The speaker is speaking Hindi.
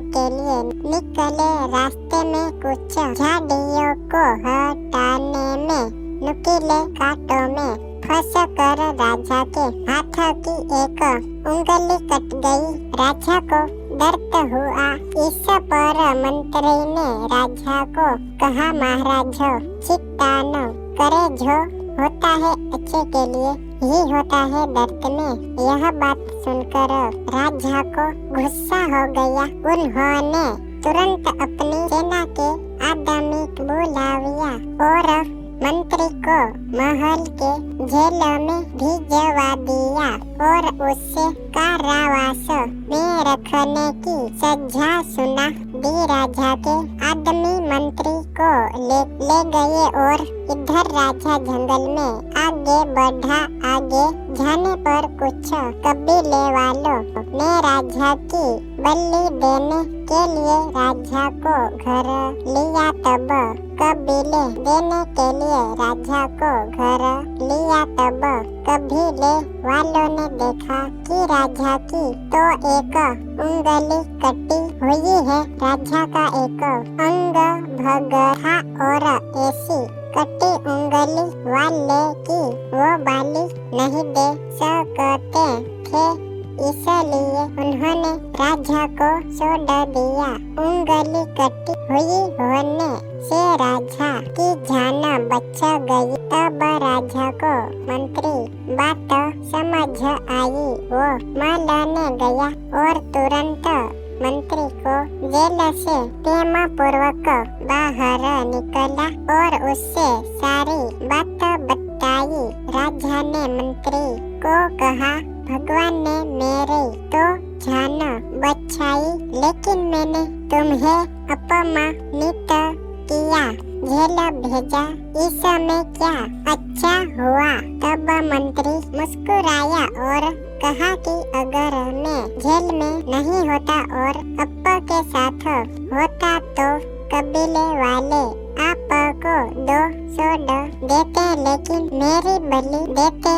के लिए निकले रास्ते में कुछ झाड़ियों को हटाने में नुकीले कांटों में फंस कर राजा के हाथ की एक उंगली कट गई। राजा को दर्द हुआ। इस पर मंत्री ने राजा को कहा, महाराज चिंता न करे, जो होता है अच्छे के लिए ही होता है दर्द में। यह बात सुनकर राजा को गुस्सा हो गया। उन्होंने तुरंत अपनी सेना के आदमी बुलाया और मंत्री को महल के जेल में भिजवा दिया और उसे कारावास में रखने की सजा सुना दी। राजा के आदमी मंत्री को ले गए और इधर राजा जंगल में आगे बढ़ा। आगे जाने पर कुछ कबीले वालों ने राजा की बलि देने के लिए राजा को घर लिया। तब कबीले देने के लिए राजा को घर लिया। तब कबीले वालों ने देखा कि राजा की तो एक उंगली कटी हुई है। राजा का एक अंग भगहा और ऐसी कटी उंगली वाले की वो बलि नहीं दे सकते थे, इसलिए उन्होंने राजा को छोड़ दिया। उंगली कटी हुई होने से राजा की जान बच गई। तब राजा को मंत्री बात समझ आई। वो मालने गया और तुरंत मंत्री को जेल से प्रेम पूर्वक बाहर निकला और उससे सारी बात बताई। राजा ने मंत्री को कहा, भगवान ने मेरी तो जान बचाई, लेकिन मैंने तुम्हें अपमानित किया, जेल भेजा, इसमें क्या अच्छा हुआ? तब मंत्री मुस्कुराया और कहा कि अगर मैं जेल में नहीं होता और अप्पा के साथ होता तो कबीले वाले आपको 2 छोड़ देते, लेकिन मेरी बलि देते।